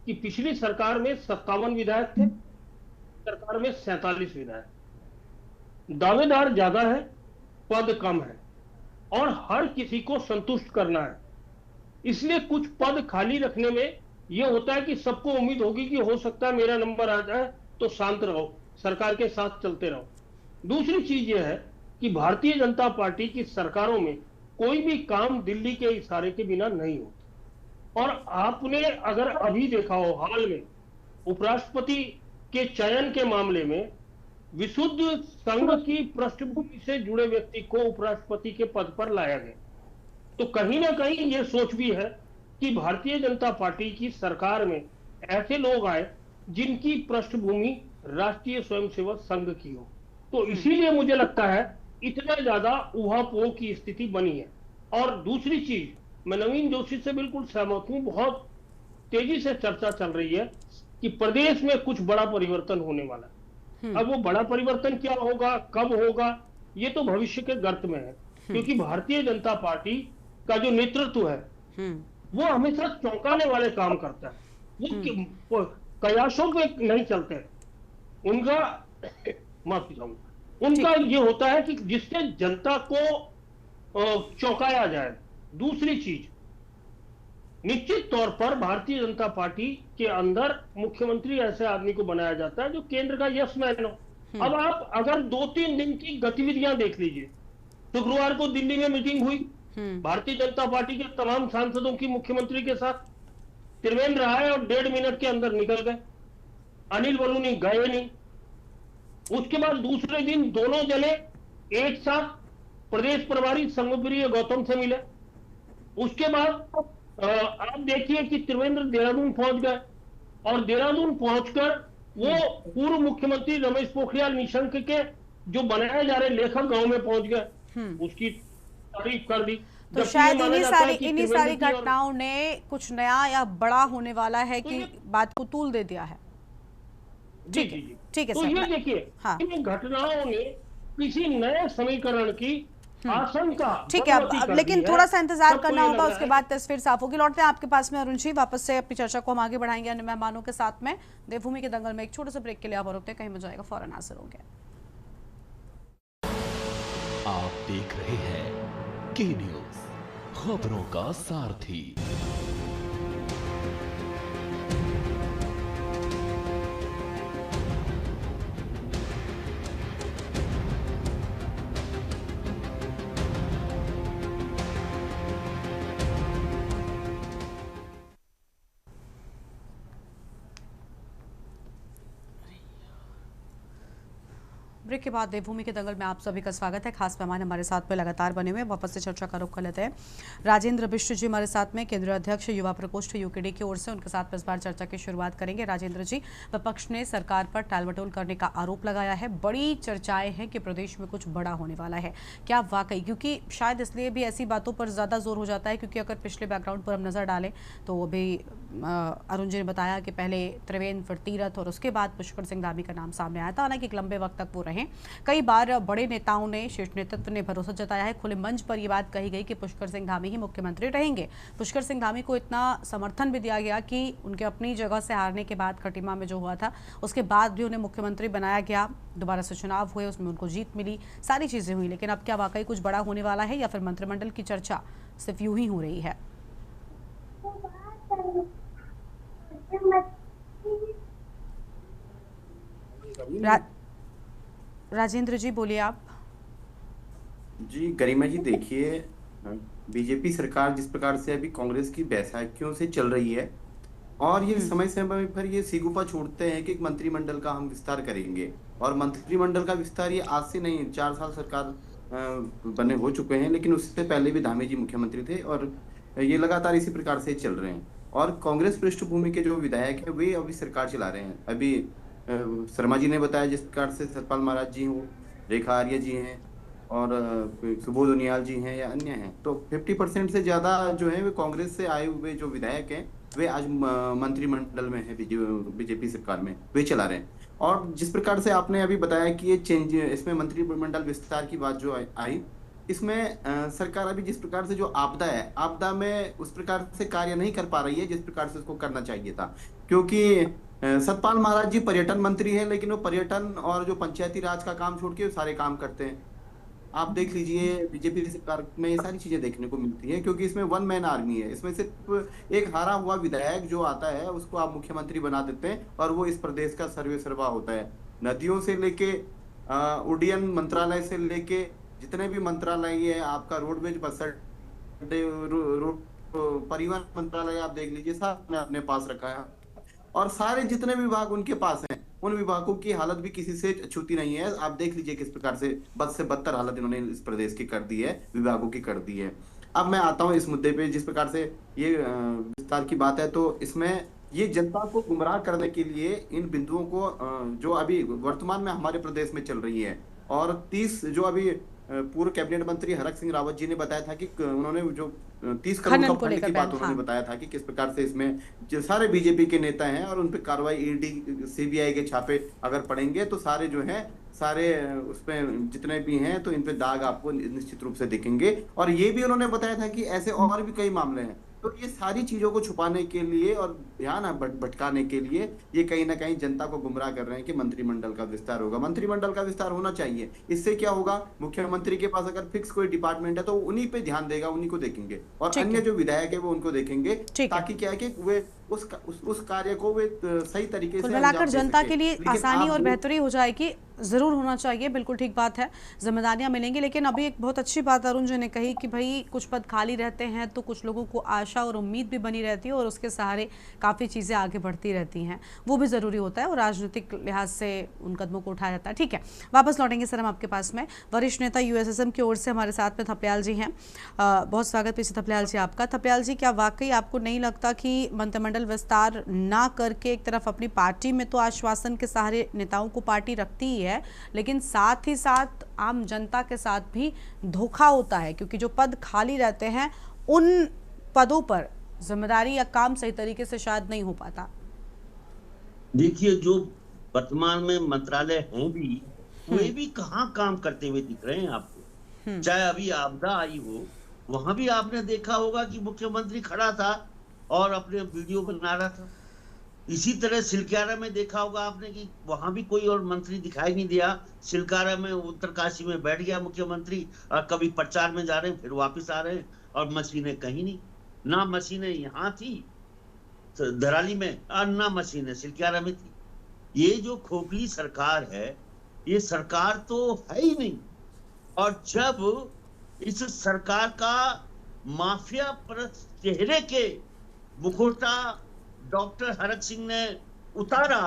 कि पिछली सरकार में 57 विधायक थे, सरकार में 47 विधायक। दावेदार ज्यादा है, पद कम है, और हर किसी को संतुष्ट करना है। इसलिए कुछ पद खाली रखने में यह होता है कि सबको उम्मीद होगी कि हो सकता है मेरा नंबर आ जाए, तो शांत रहो, सरकार के साथ चलते रहो। दूसरी चीज यह है कि भारतीय जनता पार्टी की सरकारों में कोई भी काम दिल्ली के इशारे के बिना नहीं होता। और आपने अगर अभी देखा हो, हाल में उपराष्ट्रपति के चयन के मामले में विशुद्ध संघ की पृष्ठभूमि से जुड़े व्यक्ति को उपराष्ट्रपति के पद पर लाया गया। तो कहीं ना कहीं ये सोच भी है कि भारतीय जनता पार्टी की सरकार में ऐसे लोग आए जिनकी पृष्ठभूमि राष्ट्रीय स्वयंसेवक संघ की हो। तो इसीलिए मुझे लगता है इतना ज्यादा ऊहापोह की स्थिति बनी है। और दूसरी चीज, मैं नवीन जोशी से बिल्कुल सहमत हूं, बहुत तेजी से चर्चा चल रही है कि प्रदेश में कुछ बड़ा परिवर्तन होने वाला है। अब वो बड़ा परिवर्तन क्या होगा, कब होगा, ये तो भविष्य के गर्त में है, क्योंकि भारतीय जनता पार्टी का जो नेतृत्व है वो हमेशा चौंकाने वाले काम करता है। वो कयासों पे नहीं चलते हैं। उनका माफी चाहूंगा, उनका ये होता है कि जिससे जनता को चौंकाया जाए। दूसरी चीज, निश्चित तौर पर भारतीय जनता पार्टी के अंदर मुख्यमंत्री ऐसे आदमी को बनाया जाता है जो केंद्र का यस मैन हो। अब आप अगर 2-3 दिन की गतिविधियां देख लीजिए, शुक्रवार को दिल्ली में मीटिंग हुई भारतीय जनता पार्टी के तमाम सांसदों की मुख्यमंत्री के साथ। त्रिवेंद्र आए और 1.5 मिनट के अंदर निकल गए। अनिल बलूनी गए नहीं। उसके बाद दूसरे दिन दोनों जने एक साथ प्रदेश प्रभारी संघप्रिय गौतम से मिले। उसके बाद आप देखिए कि त्रिवेंद्र देहरादून पहुंच गए और देहरादून पहुंचकर वो पूर्व मुख्यमंत्री रमेश पोखरियाल निशंक के जो बनाए जा रहे लेखक गांव में पहुंच गए, उसकी तारीफ कर दी। तो शायद इन्हीं सारी घटनाओं ने कुछ नया या बड़ा होने वाला है कि बात को तूल दे दिया है। ठीक है तो ये देखिए, इन घटनाओं ने किसी नए समीकरण की आशंका। ठीक है, अब लेकिन थोड़ा सा इंतजार करना होगा, उसके बाद तस्वीर साफ होगी। लौटते हैं आपके पास में अरुण जी, वापस से अपनी चर्चा को हम आगे बढ़ाएंगे अन्य मेहमानों के साथ में। देवभूमि के दंगल में एक छोटे से ब्रेक के लिए आप रुकते हैं, कहीं मजा आएगा, फौरन हाजिर होंगे। आप देख रहे हैं के न्यूज़, खबरों का सारथी। ब्रेक के बाद देवभूमि के दंगल में आप सभी का स्वागत है। खास मेहमान हमारे साथ में लगातार बने हुए, वापस से चर्चा का रुख कर लेते हैं। राजेंद्र बिष्ट जी हमारे साथ में, केंद्रीय अध्यक्ष युवा प्रकोष्ठ यूकेडी की ओर से, उनके साथ इस बार चर्चा की शुरुआत करेंगे। राजेंद्र जी, विपक्ष ने सरकार पर टालमटोल करने का आरोप लगाया है। बड़ी चर्चाएं हैं कि प्रदेश में कुछ बड़ा होने वाला है, क्या वाकई? क्योंकि शायद इसलिए भी ऐसी बातों पर ज्यादा जोर हो जाता है क्योंकि अगर पिछले बैकग्राउंड पर हम नजर डालें तो अभी अरुण जी ने बताया कि पहले त्रिवेंद्र, फिर तीरथ और उसके बाद पुष्कर सिंह धामी का नाम सामने आया था। हालांकि एक लंबे वक्त तक वो रहे। कई बार बड़े नेताओं ने, शीर्ष नेतृत्व ने भरोसा जताया है, खुले मंच पर यह बात कही गई कि पुष्कर सिंह धामी ही मुख्यमंत्री रहेंगे। पुष्कर सिंह धामी को इतना समर्थन भी दिया गया कि उनके अपनी जगह से हारने के बाद खटीमा में जो हुआ था उसके बाद भी उन्हें मुख्यमंत्री बनाया गया। दोबारा से चुनाव हुए, उसमें उनको जीत मिली, सारी चीजें हुई। लेकिन अब क्या वाकई कुछ बड़ा होने वाला है या फिर मंत्रिमंडल की चर्चा सिर्फ यूं ही हो रही है? राजेंद्र जी बोलिए आप। जी गरिमा जी, देखिए बीजेपी सरकार जिस प्रकार से अभी कांग्रेस की बैसाखियों से चल रही है और ये समय समय पर ये सिगुफा छोड़ते हैं कि एक मंत्रिमंडल का हम विस्तार करेंगे, और मंत्रिमंडल का विस्तार ये आज से नहीं, 4 साल सरकार बने हो चुके हैं, लेकिन उससे पहले भी धामी जी मुख्यमंत्री थे और ये लगातार इसी प्रकार से चल रहे हैं। और कांग्रेस पृष्ठभूमि के जो विधायक है वे अभी सरकार चला रहे हैं। अभी शर्मा जी ने बताया जिस प्रकार से सतपाल महाराज जी हो, रेखा आर्य जी हैं और सुबोध उनियाल जी हैं या अन्य हैं, तो 50% से ज्यादा जो है वे कांग्रेस से आए हुए जो विधायक हैं वे आज मंत्रिमंडल में है, बीजेपी सरकार में वे चला रहे हैं। और जिस प्रकार से आपने अभी बताया कि ये चेंज, इसमें मंत्रिमंडल विस्तार की बात जो आई, इसमें सरकार अभी जिस प्रकार से जो आपदा है, आपदा में उस प्रकार से कार्य नहीं कर पा रही है जिस प्रकार से उसको करना चाहिए था। क्योंकि सतपाल महाराज जी पर्यटन मंत्री हैं, लेकिन वो पर्यटन और जो पंचायती राज का काम छोड़ के सारे काम करते हैं। आप देख लीजिए बीजेपी सरकार में ये सारी चीजें देखने को मिलती है, क्योंकि इसमें 1 मैन आर्मी है। इसमें सिर्फ एक हारा हुआ विधायक जो आता है उसको आप मुख्यमंत्री बना देते हैं और वो इस प्रदेश का सर्वे सर्वा होता है। नदियों से लेके उड्डयन मंत्रालय से लेके जितने भी मंत्रालय है, आपका रोडवेज, बस परिवहन मंत्रालय आप देख लीजिए, सारे अपने पास रखा है। और सारे जितने विभाग उनके पास हैं, उन विभागों की हालत भी किसी से छूती नहीं है। आप देख लीजिए किस प्रकार से बद से बदतर हालत इन्होंने इस प्रदेश की कर दी है, विभागों की कर दी है। अब मैं आता हूं इस मुद्दे पे, जिस प्रकार से ये विस्तार की बात है, तो इसमें ये जनता को गुमराह करने के लिए इन बिंदुओं को जो अभी वर्तमान में हमारे प्रदेश में चल रही है, और 30 जो अभी पूर्व कैबिनेट मंत्री हरक सिंह रावत जी ने बताया था कि उन्होंने जो 30 करोड़ का फंड की बात उन्होंने बताया था कि किस प्रकार से इसमें जो सारे बीजेपी के नेता हैं और उन पे कार्रवाई, ईडी सीबीआई के छापे अगर पड़ेंगे तो सारे जो हैं, सारे उसमें जितने भी हैं तो इन पे दाग आपको निश्चित रूप से दिखेंगे। और ये भी उन्होंने बताया था कि ऐसे और भी कई मामले हैं। तो ये सारी चीजों को छुपाने के लिए और ध्यान भटकाने के लिए ये कहीं ना कहीं जनता को गुमराह कर रहे हैं कि मंत्रिमंडल का विस्तार होगा। मंत्रिमंडल का विस्तार होना चाहिए। इससे क्या होगा, मुख्यमंत्री के पास अगर फिक्स कोई डिपार्टमेंट है तो उन्हीं पे ध्यान देगा, उन्हीं को देखेंगे, और अन्य जो विधायक है वो उनको देखेंगे, ताकि क्या है कि वे उस कार्य को वे सही तरीके से मिलाकर जनता के लिए आसानी और बेहतरी हो जाएगी। जरूर होना चाहिए, बिल्कुल ठीक बात है, जिम्मेदारियां मिलेंगी। लेकिन अभी एक बहुत अच्छी बात अरुण जी ने कही कि भाई कुछ पद खाली रहते हैं तो कुछ लोगों को आशा और उम्मीद भी बनी रहती है और उसके सहारे काफ़ी चीज़ें आगे बढ़ती रहती हैं, वो भी ज़रूरी होता है और राजनीतिक लिहाज से उन कदमों को उठाया जाता है। ठीक है, वापस लौटेंगे सर हम आपके पास में। वरिष्ठ नेता यूएसएसएम की ओर से हमारे साथ में थपलियाल जी हैं, बहुत स्वागत पीसी थपलियाल जी आपका। थपलियाल जी, क्या वाकई आपको नहीं लगता कि मंत्रिमंडल विस्तार ना करके एक तरफ अपनी पार्टी में तो आश्वासन के सहारे नेताओं को पार्टी रखती ही है, लेकिन साथ ही साथ आम जनता के साथ भी धोखा होता है, क्योंकि जो पद खाली रहते हैं उन पदों पर जिम्मेदारी या काम सही तरीके से शायद नहीं हो पाता? देखिए, जो वर्तमान में मंत्रालय हैं भी, वे भी कहाँ काम करते हुए दिख रहे हैं आपको। चाहे अभी आपदा आई हो, वहां भी आपने देखा होगा कि मुख्यमंत्री खड़ा था और अपने वीडियो बना रहा था। इसी तरह सिलकारा में देखा होगा आपने कि वहां भी कोई और मंत्री दिखाई नहीं दिया। सिलकारा में उत्तरकाशी में बैठ गया मुख्यमंत्री, और कभी प्रचार में जा रहे हैं, फिर वापस आ रहे हैं, और मशीनें कहीं नहीं। ना मशीनें यहाँ थी धराली में, और ना मशीनें सिलकारा में थी। ये जो खोखली सरकार है, ये सरकार तो है ही नहीं। और जब इस सरकार का माफिया परस्त चेहरे के मुखौटा डॉक्टर हरक सिंह ने उतारा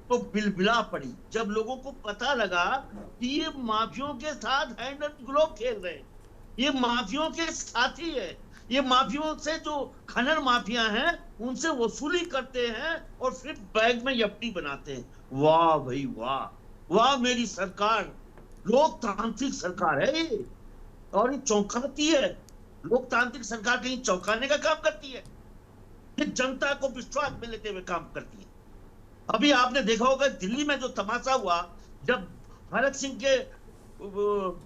तो बिलबिला पड़ी। जब लोगों को पता लगा कि ये माफियों के साथ हैंड एंड ग्लोव खेल रहे हैं, ये माफियों के साथी है, ये माफियों से जो खनन माफिया हैं उनसे वसूली करते हैं और फिर बैग में यपटी बनाते हैं। वाह भाई वाह, वाह मेरी सरकार, लोकतांत्रिक सरकार है ये, और ये चौंकाती है। लोकतांत्रिक सरकार कहीं चौंकाने का काम करती है, ये जनता को विश्वास में लेते हुए काम करती है। अभी आपने देखा होगा दिल्ली में जो तमाशा हुआ, जब हरक सिंह के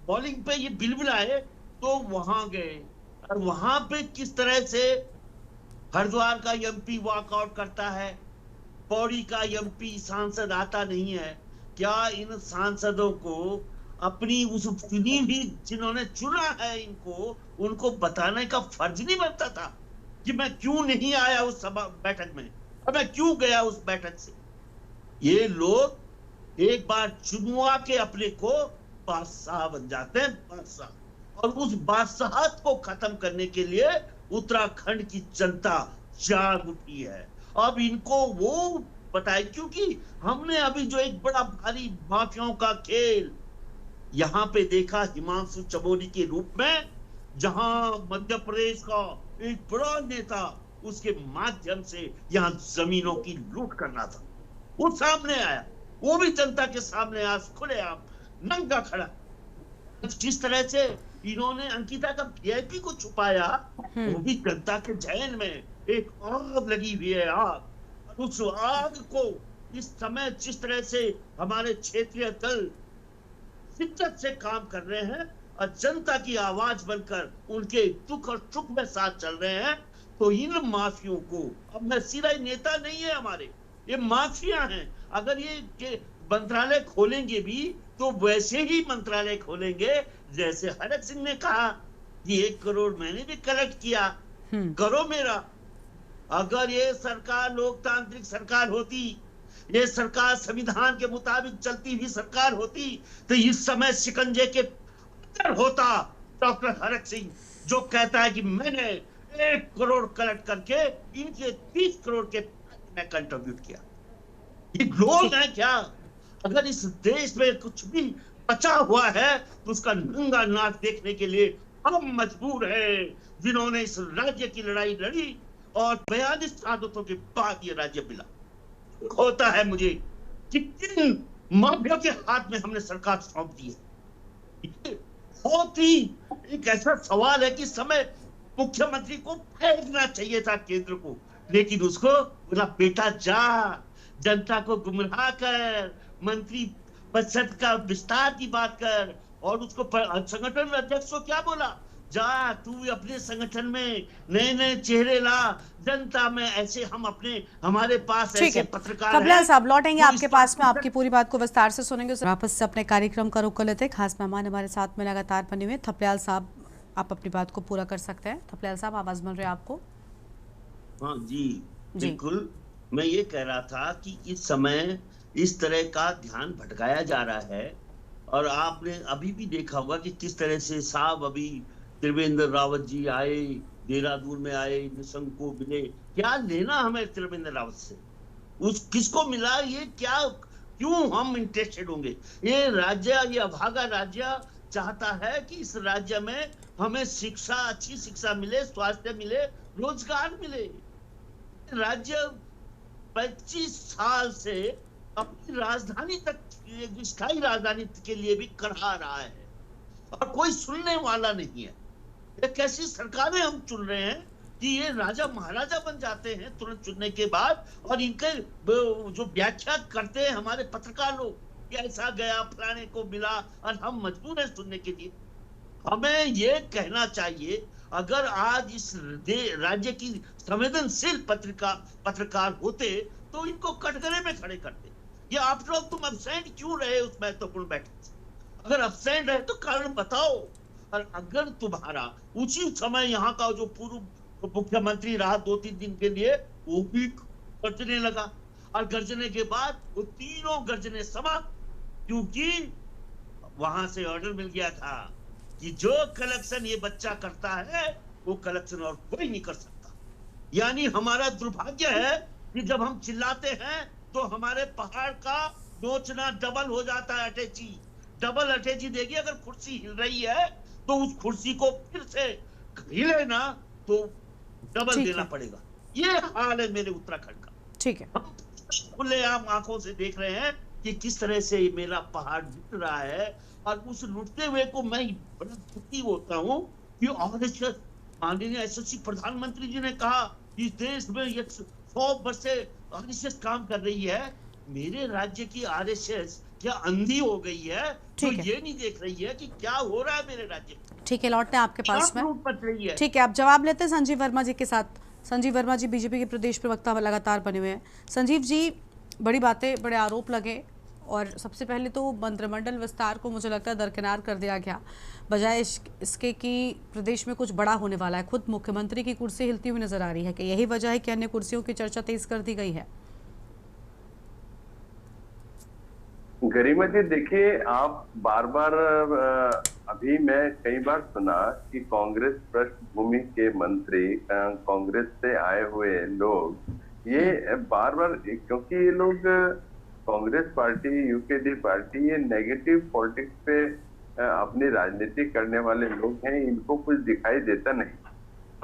बॉलिंग पे ये बिलबिलाए तो वहां गए, और वहां पे किस तरह से हरिद्वार का एमपी वॉकआउट करता है, पौड़ी का एमपी सांसद आता नहीं है। क्या इन सांसदों को अपनी उस चुनी भी जिन्होंने चुना है इनको, उनको बताने का फर्ज नहीं बनता था कि मैं क्यों नहीं आया उस सभा बैठक में, और मैं क्यों गया उस बैठक से? ये लोग एक बार चुनवा के अपने को बादशाह बन जाते हैं, बादशाह। और उस बादशाहत को खत्म करने के लिए उत्तराखंड की जनता जाग उठी है। अब इनको वो बताए, क्योंकि हमने अभी जो एक बड़ा भारी माफियाओं का खेल यहाँ पे देखा हिमांशु चमोली के रूप में, जहां मध्य प्रदेश का एक बड़ा नेता उसके माध्यम से यहाँ जमीनों की लूट करना था, वो सामने आया, वो भी जनता के सामने आज खुलेआम नंगा खड़ा। जिस तरह से इन्होंने अंकिता का वीआईपी को छुपाया, वो भी जनता के जहन में एक आग लगी हुई है, आग। उस आग को इस समय जिस तरह से हमारे क्षेत्रीय दल शिद्दत से काम कर रहे हैं और जनता की आवाज बनकर उनके दुख और सुख में साथ चल रहे हैं, तो इन माफियों को, अब मैं सीधा नेता नहीं है हमारे, ये माफिया हैं। अगर ये मंत्रालय खोलेंगे भी तो वैसे ही मंत्रालय खोलेंगे जैसे हरक सिंह ने कहा कि 1 करोड़ मैंने भी कलेक्ट किया, करो मेरा। अगर ये सरकार लोकतांत्रिक सरकार होती, ये सरकार संविधान के मुताबिक चलती हुई सरकार होती, तो इस समय शिकंजे के अंदर होता डॉक्टर हरक सिंह, जो कहता है कि मैंने 1 करोड़ कलेक्ट करके इनसे 30 करोड़ के मैं कंट्रीब्यूट किया। ये लोग हैं क्या? अगर इस देश में कुछ भी बचा हुआ है तो उसका नंगा नाच देखने के लिए हम मजबूर हैं, जिन्होंने इस राज्य की लड़ाई लड़ी और 42 शहादतों के बाद ये राज्य मिला। होता है मुझे कि किन माफिया के हाथ में हमने सरकार सौंप दी है। ये बहुत ही एक ऐसा सवाल है कि समय मुख्यमंत्री को फेंकना चाहिए था केंद्र को, लेकिन उसको बोला बेटा जा जनता को गुमराह कर, मंत्री परिषद का विस्तार की बात कर, और उसको संगठन अध्यक्ष को क्या बोला, जा तू अपने संगठन में नए नए चेहरे ला, जनता में ऐसे हम अपने हमारे पास ऐसे पत्रकार थपलियाल साहब लौटेंगे आपके पास में, आपकी पूरी बात को विस्तार से सुनेंगे। वापस से अपने कार्यक्रम का रुख कर लेते हैं। खास मेहमान हमारे साथ में लगातार बने हुए थपलियाल साहब, आप अपनी बात को पूरा कर सकते हैं। थपलियाल साहब आवाज मिल रही है आपको? हाँ जी बिल्कुल, मैं ये कह रहा था कि इस समय इस तरह का ध्यान भटकाया जा रहा है, और आपने अभी भी देखा होगा कि किस तरह से साहब अभी त्रिवेंद्र रावत जी आए, देहरादून में आए, निशंक को मिले। क्या लेना हमें त्रिवेंद्र रावत से? उस किसको मिला, ये क्या, क्यों हम इंटरेस्टेड होंगे? ये राज्य, ये अभागा राज्य चाहता है कि इस राज्य में हमें शिक्षा, अच्छी शिक्षा मिले, स्वास्थ्य मिले, रोजगार मिले। राज्य 25 साल से अपनी राजधानी तक, स्थायी राजधानी के लिए भी कढ़ा रहा है और कोई सुनने वाला नहीं है। ये कैसी सरकारें हम चुन रहे हैं कि ये राजा महाराजा बन जाते हैं तुरंत चुनने के बाद, और इनके जो व्याख्या करते हैं हमारे पत्रकार लोग, ऐसा गया फलाने को मिला, और हम मजबूर हैं सुनने के लिए। हमें ये कहना चाहिए, अगर आज इस राज्य की संवेदनशील पत्रकार होते तो इनको कटघरे में खड़े करते। ये आप लोग तुम अब्सेंट क्यों रहे उस महत्वपूर्ण बैठक से? अगर अब्सेंट रहे तो कारण बताओ, और अगर तुम्हारा उसी समय यहाँ का जो पूर्व मुख्यमंत्री रहा 2-3 दिन के लिए, वो भी गर्जने लगा, और गर्जने के बाद वो तीनों गर्जने समाप्त, क्योंकि वहां से ऑर्डर मिल गया था कि जो कलेक्शन ये बच्चा करता है वो कलेक्शन और कोई नहीं कर सकता। यानी हमारा दुर्भाग्य है कि जब हम चिल्लाते हैं तो हमारे पहाड़ का नोचना डबल हो जाता है। अटैची डबल अटैची देगी, अगर कुर्सी हिल रही है तो उस कुर्सी को फिर से हिले ना तो डबल देना पड़ेगा। ये हाल है मेरे उत्तराखंड का। ठीक है, हम खुलेआम आंखों से देख रहे हैं कि किस तरह से मेरा पहाड़ लुट रहा है, और उस लुटते हुए को मैं बड़ा दुखी होता हूँ कि आरएसएस, माननीय यशस्वी प्रधानमंत्री जी ने कहा इस देश में 100 वर्ष से आरएसएस काम कर रही है। मेरे राज्य की आरएसएस क्या अंधी हो गई है तो ये नहीं देख रही है कि क्या हो रहा है मेरे राज्य में? ठीक है, लौटते हैं आपके पास में। ठीक है, आप जवाब लेते हैं संजीव वर्मा जी के साथ। संजीव वर्मा जी बीजेपी के प्रदेश प्रवक्ता लगातार बने हुए हैं। संजीव जी, बड़ी बातें, बड़े आरोप लगे, और सबसे पहले तो मंत्रिमंडल विस्तार को मुझे लगता है दरकिनार कर दिया गया, बजाय इसके कि प्रदेश में कुछ बड़ा होने वाला है। खुद मुख्यमंत्री की कुर्सी हिलती हुई नजर आ रही है कि यही वजह है कि अन्य कुर्सियों की चर्चा तेज कर दी गई है। गरिमा जी देखिए, आप बार बार, अभी मैं कई बार सुना कि कांग्रेस पृष्ठभूमि के मंत्री, कांग्रेस से आए हुए लोग, ये बार बार, क्योंकि ये लोग कांग्रेस पार्टी, यूकेडी पार्टी, ये नेगेटिव पॉलिटिक्स पे अपनी राजनीति करने वाले लोग हैं, इनको कुछ दिखाई देता नहीं।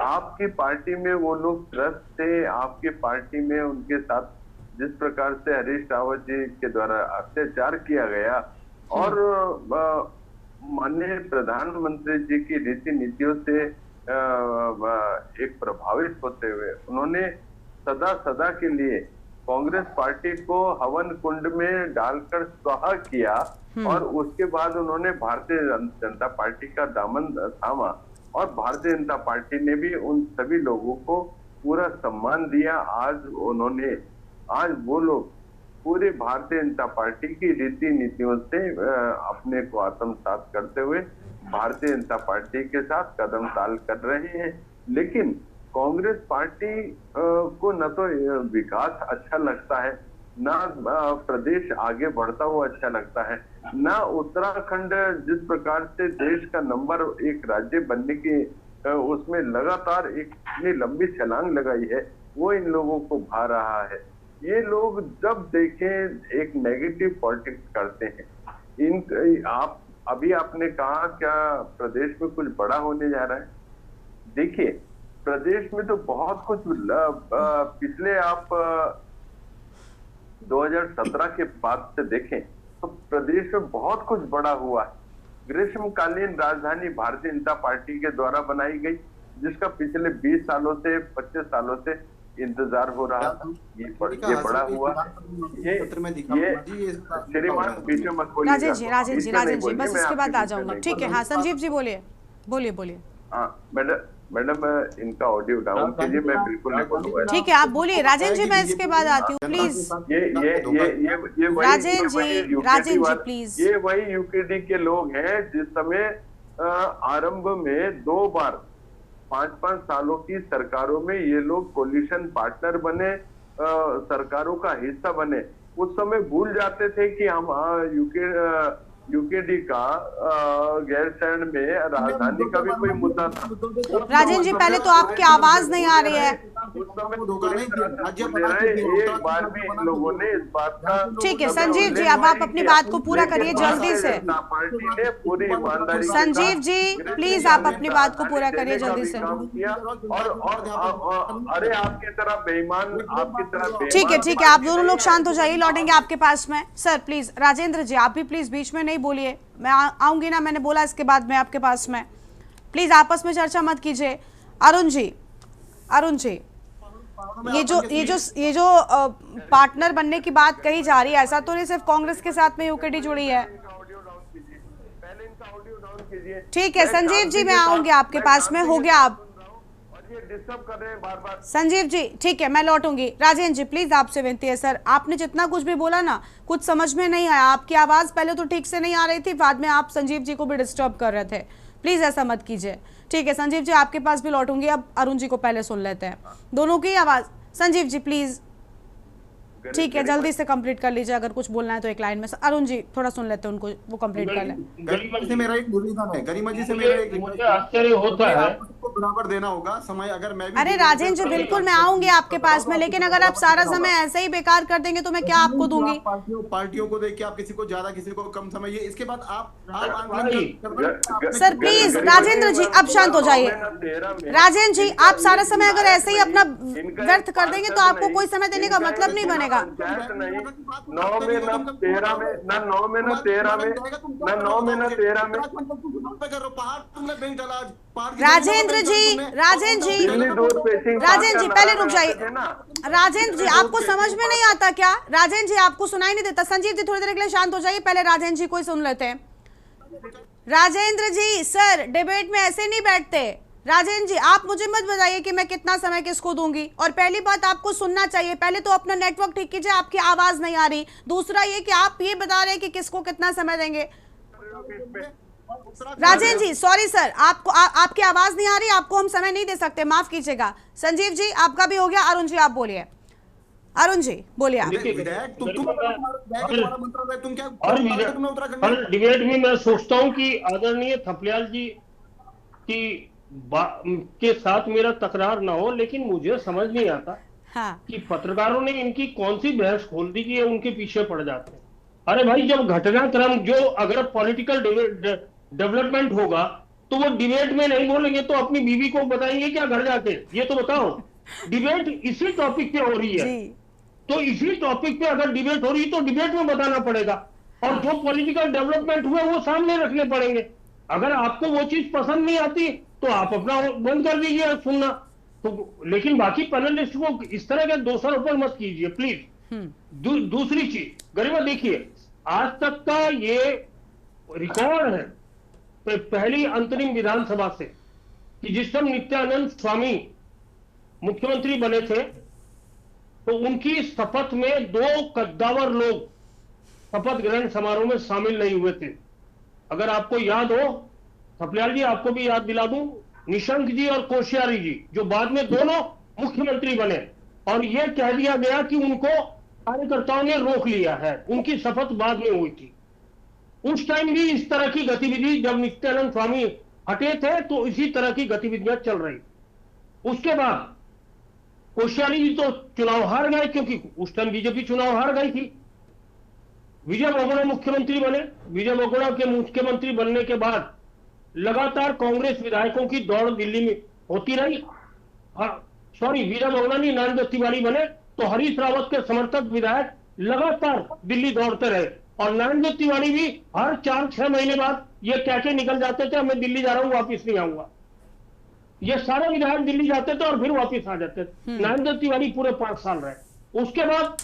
आपकी पार्टी में वो लोग ट्रस्ट थे, आपकी पार्टी में उनके साथ जिस प्रकार से हरीश रावत जी के द्वारा अत्याचार किया गया, और माननीय प्रधानमंत्री जी की रीति नीतियों से एक प्रभावित होते हुए उन्होंने सदा के लिए कांग्रेस पार्टी को हवन कुंड में डालकर स्वाहा किया, और उसके बाद उन्होंने भारतीय जनता पार्टी का दामन थामा, और भारतीय जनता पार्टी ने भी उन सभी लोगों को पूरा सम्मान दिया। आज वो लोग पूरे भारतीय जनता पार्टी की रीति नीतियों से अपने को आत्मसात करते हुए भारतीय जनता पार्टी के साथ कदम ताल कर रहे हैं। लेकिन कांग्रेस पार्टी को न तो विकास अच्छा लगता है, ना प्रदेश आगे बढ़ता हुआ अच्छा लगता है, ना उत्तराखंड जिस प्रकार से देश का नंबर 1 राज्य बनने की उसमें लगातार एक इतनी लंबी छलांग लगाई है, वो इन लोगों को भा रहा है। ये लोग जब देखें एक नेगेटिव पॉलिटिक्स करते हैं। आप अभी आपने कहा क्या प्रदेश में कुछ बड़ा होने जा रहा है? देखिए, प्रदेश में तो बहुत कुछ पिछले आप 2017 के बाद से देखें तो प्रदेश में बहुत कुछ बड़ा हुआ है। ग्रीष्मकालीन राजधानी भारतीय जनता पार्टी के द्वारा बनाई गई, जिसका पिछले 20 सालों से 25 सालों से इंतजार हो रहा था। ये बड़ा हुआ। ये श्रीमान बीच में मत बोलिएगा। राजेश जी बस इसके बाद आ जाऊंगा। ठीक है, हाँ संजीव जी बोलिए। हाँ मैडम इनका ऑडियो डाउन कीजिए, मैं बिल्कुल नहीं बोलूंगा। ठीक है, आप बोलिए राजेश जी, मैं इसके बाद आती हूँ प्लीज। ये राजेश जी प्लीज। ये वही यूकेडी के लोग हैं जिस समय आरंभ में 2 बार 5-5 सालों की सरकारों में ये लोग कोलिशन पार्टनर बने, सरकारों का हिस्सा बने। उस समय भूल जाते थे कि हम यूकेडी का गैरसैंण में राजधानी का भी कोई मुद्दा था। राजेश जी पहले तो आपकी आवाज नहीं आ रही है। उस समय एक बार भी इन लोगों ने इस बात का। ठीक है संजीव जी, अब आप अपनी बात को पूरा करिए जल्दी से। पार्टी ने पूरी ईमानदारी। संजीव जी प्लीज आप अपनी बात को पूरा करिए जल्दी से। और अरे आपकी तरह बेईमान, आपकी तरह। ठीक है, आप दोनों लोग शांत हो जाइए, लौटेंगे आपके पास में। सर प्लीज, राजेंद्र जी आप भी प्लीज बीच में नहीं बोलिए, मैं आऊंगी ना, मैंने बोला इसके बाद में आपके पास में। प्लीज आपस में चर्चा मत कीजिए। अरुण जी ये जो पार्टनर बनने की बात कही जा रही है, ऐसा तो नहीं सिर्फ कांग्रेस के साथ में यूकेडी जुड़ी है। ठीक है संजीव जी, मैं आऊंगी आपके पास में। हो गया आप डिस्टर्ब कर रहे हैं बार-बार। संजीव जी ठीक है, मैं लौटूंगी। राजेंद्र जी प्लीज आपसे विनती है सर, आपने जितना कुछ भी बोला ना कुछ समझ में नहीं आया। आपकी आवाज पहले तो ठीक से नहीं आ रही थी, बाद में आप संजीव जी को भी डिस्टर्ब कर रहे थे। प्लीज ऐसा मत कीजिए। ठीक है संजीव जी, आपके पास भी लौटूंगी। अब अरुण जी को पहले सुन लेते हैं, दोनों की आवाज। संजीव जी प्लीज, ठीक है जल्दी से कंप्लीट कर लीजिए, अगर कुछ बोलना है तो एक लाइन में। अरुण जी थोड़ा सुन लेते हैं उनको, वो कंप्लीट कर लें। गरिमा जी से मेरा एक निवेदन है, गरिमा जी से मेरा एक मुझे आश्चर्य होता है, आपको बराबर देना होगा समय। अगर मैं अरे राजेंद्र जी बिल्कुल मैं आऊंगी आपके पास में, लेकिन अगर आप सारा समय ऐसे ही बेकार कर देंगे तो मैं क्या आपको दूंगी? पार्टियों को देख के आप किसी को ज्यादा किसी को कम समझिए। इसके बाद आप सर प्लीज राजेंद्र जी अब शांत हो जाइए। राजेंद्र जी आप सारा समय अगर ऐसे ही अपना व्यर्थ कर देंगे तो आपको कोई समय देने का मतलब नहीं बनेगा। 9 में ना 13 में, ना 9 में ना 13 में, ना 9 में ना 13 में। राजेंद्र जी पहले रुक जाइए। राजेंद्र जी आपको समझ में नहीं आता क्या? राजेंद्र जी आपको सुनाई नहीं देता? संजीव जी थोड़ी देर के लिए शांत हो जाइए, पहले राजेंद्र जी को ही सुन लेते हैं। राजेंद्र जी सर डिबेट में ऐसे नहीं बैठते। राजेंद्र जी आप मुझे मत बताइए कि मैं कितना समय किसको दूंगी। और पहली बात आपको सुनना चाहिए, पहले तो अपना नेटवर्क ठीक कीजिए, आपकी आवाज नहीं आ रही। दूसरा ये कि आप ये बता रहे हैं कि किसको कितना समय देंगे। राजेंद्र जी सॉरी सर, आपकी आवाज नहीं आ रही, आपको हम समय नहीं दे सकते, माफ कीजिएगा। संजीव जी आपका भी हो गया। अरुण जी आप बोलिए। अरुण जी बोलिए आप। डिबेट में मैं सोचता हूँ कि आदरणीय थपलियाल जी की के साथ मेरा तकरार ना हो, लेकिन मुझे समझ नहीं आता कि पत्रकारों ने इनकी कौन सी बहस खोल दी कि ये उनके पीछे पड़ जाते हैं। अरे भाई जब घटनाक्रम जो अगर पॉलिटिकल डेवलपमेंट होगा तो वो डिबेट में नहीं बोलेंगे तो अपनी बीवी को बताएंगे क्या घर जाके? ये तो बताओ। डिबेट इसी टॉपिक पे हो रही है, तो इसी टॉपिक पे अगर डिबेट हो रही है तो डिबेट में बताना पड़ेगा, और जो पॉलिटिकल डेवलपमेंट हुए वो सामने रखने पड़ेंगे। अगर आपको वो चीज पसंद नहीं आती तो आप अपना बंद कर दीजिए सुनना तो, लेकिन बाकी पैनलिस्ट को इस तरह के दोषारोपण मत कीजिए प्लीज। दूसरी चीज गरिमा देखिए, आज तक का ये रिकॉर्ड है पहली अंतरिम विधानसभा से कि जिस समय नित्यानंद स्वामी मुख्यमंत्री बने थे तो उनकी शपथ में 2 कद्दावर लोग शपथ ग्रहण समारोह में शामिल नहीं हुए थे। अगर आपको याद हो, थपलियाल जी आपको भी याद दिला दूं, निशंक जी और कोश्यारी जी जो बाद में दोनों मुख्यमंत्री बने, और यह कह दिया गया कि उनको कार्यकर्ताओं ने रोक लिया है, उनकी शपथ बाद में हुई थी। उस टाइम भी इस तरह की गतिविधि जब नित्यानंद स्वामी हटे थे तो इसी तरह की गतिविधियां चल रही। उसके बाद कोश्यारी जी तो चुनाव हार गए, क्योंकि उस टाइम बीजेपी चुनाव हार गई थी। विजय बहुगुणा मुख्यमंत्री बने। विजय बहुगुणा के मुख्यमंत्री बनने के बाद लगातार कांग्रेस विधायकों की दौड़ दिल्ली में होती रही। विजय बहुगुणा नहीं, नरेंद्र तिवारी बने तो हरीश रावत के समर्थक विधायक लगातार दिल्ली दौड़ते रहे, और नरेंद्र तिवारी भी हर 4-6 महीने बाद ये कह के निकल जाते थे मैं दिल्ली जा रहा हूं, वापिस नहीं आऊंगा। ये सारे विधायक दिल्ली जाते थे और फिर वापिस आ जाते थे। नरेंद्र तिवारी पूरे 5 साल रहे। उसके बाद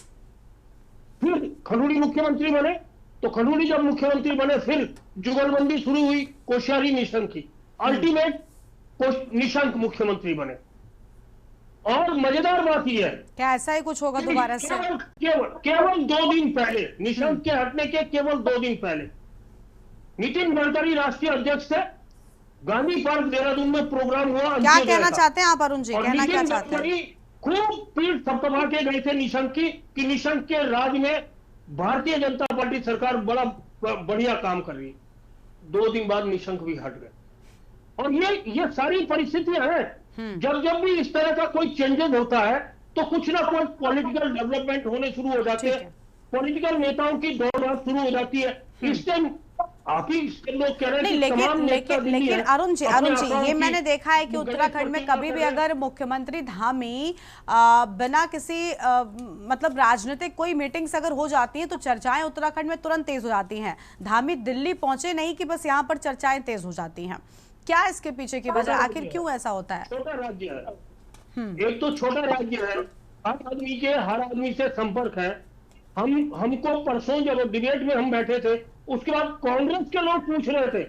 फिर खंडूड़ी मुख्यमंत्री बने, तो खंडूड़ी जब मुख्यमंत्री बने फिर जुगलबंदी शुरू हुई कोश्यारी निशंक की। अल्टीमेट निशंक मुख्यमंत्री बने। और मजेदार बात यह है, क्या ऐसा ही कुछ होगा दोबारा से? केवल 2 दिन पहले, निशंक के हटने के केवल 2 दिन पहले नितिन गडकरी राष्ट्रीय अध्यक्ष थे। गांधी पार्क देहरादून में प्रोग्राम हुआ। क्या कहना चाहते हैं आप अरुण जी? कहना क्या चाहते हैं? खूब पीठ थपथपा के गए थे निशंक की कि निशंक के राज में भारतीय जनता पार्टी सरकार बड़ा बढ़िया काम कर रही है। 2 दिन बाद निशंक भी हट गए। और ये सारी परिस्थितियां हैं। जब भी इस तरह का कोई चेंजेस होता है तो कुछ ना कुछ पॉलिटिकल डेवलपमेंट होने शुरू हो जाते हैं, पॉलिटिकल नेताओं की दौड़ शुरू हो जाती है। इस टाइम आप ही लोग कह रहे हैं लेकिन अरुण जी ये मैंने देखा है कि उत्तराखंड में कभी भी अगर मुख्यमंत्री धामी बिना किसी मतलब राजनीतिक कोई मीटिंग्स अगर हो जाती है तो चर्चाएं उत्तराखंड में तुरंत तेज हो जाती हैं। धामी दिल्ली पहुंचे नहीं कि बस यहाँ पर चर्चाएं तेज हो जाती हैं। क्या इसके पीछे की वजह, आखिर क्यों ऐसा होता है? छोटा राज्य है, एक तो छोटा राज्य है, हर आदमी से संपर्क है। हमको परसों जब डिबेट में हम बैठे थे, उसके बाद कांग्रेस के लोग पूछ रहे थे,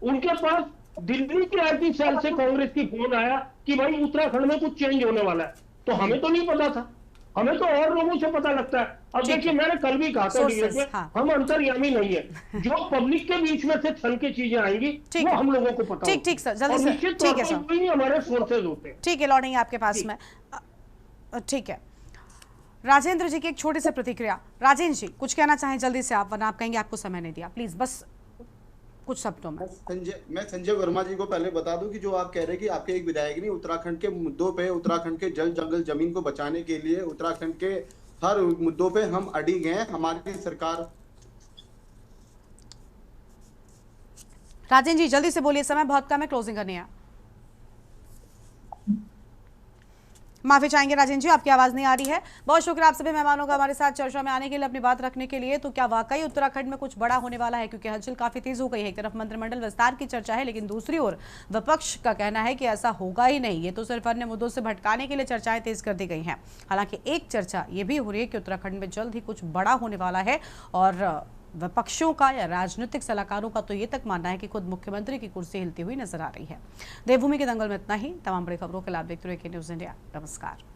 उनके पास दिल्ली के आईटी सेल से कांग्रेस की फोन आया कि भाई उत्तराखंड में कुछ चेंज होने वाला है। तो हमें तो नहीं पता था, हमें तो और लोगों से पता लगता है। अब देखिए, मैंने कल भी कहा था डिबेट में, हम अंतर्यामी नहीं है। जो पब्लिक के बीच में से छन के चीजें आएंगी वो हम लोगों को पता। ठीक सर, जल्दी से। ठीक है सर, हमारे सोर्सेज होते हैं। ठीक है, लौटेंगे आपके पास में। ठीक है, राजेंद्र जी की एक छोटी सी प्रतिक्रिया। राजेंद्र जी कुछ कहना चाहें जल्दी से आप, वरना आप कहेंगे आपको समय नहीं दिया। प्लीज बस कुछ शब्दों में। मैं संजय वर्मा जी को पहले बता दूं कि जो आप कह रहे हैं कि आपके एक विधायक ने उत्तराखंड के मुद्दों पे, उत्तराखंड के जल जंगल जमीन को बचाने के लिए उत्तराखंड के हर मुद्दों पे हम अड़ी गए। हमारी सरकार। राजेंद्र जी जल्दी से बोलिए, समय बहुत कम है, क्लोजिंग करनी है। माफी चाहेंगे राजेंद्र जी, आपकी आवाज नहीं आ रही है। बहुत शुक्रिया आप सभी मेहमानों का हमारे साथ चर्चा में आने के लिए, अपनी बात रखने के लिए। तो क्या वाकई उत्तराखंड में कुछ बड़ा होने वाला है? क्योंकि हलचल काफी तेज हो गई है। एक तरफ मंत्रिमंडल विस्तार की चर्चा है, लेकिन दूसरी ओर विपक्ष का कहना है कि ऐसा होगा ही नहीं, ये तो सिर्फ अन्य मुद्दों से भटकाने के लिए चर्चाएं तेज कर दी गई हैं। हालांकि एक चर्चा ये भी हो रही है कि उत्तराखंड में जल्द ही कुछ बड़ा होने वाला है, और विपक्षों का या राजनीतिक सलाहकारों का तो ये तक मानना है कि खुद मुख्यमंत्री की कुर्सी हिलती हुई नजर आ रही है। देवभूमि के दंगल में इतना ही। तमाम बड़ी खबरों के लिए आप देखते रहिए न्यूज़ इंडिया। नमस्कार।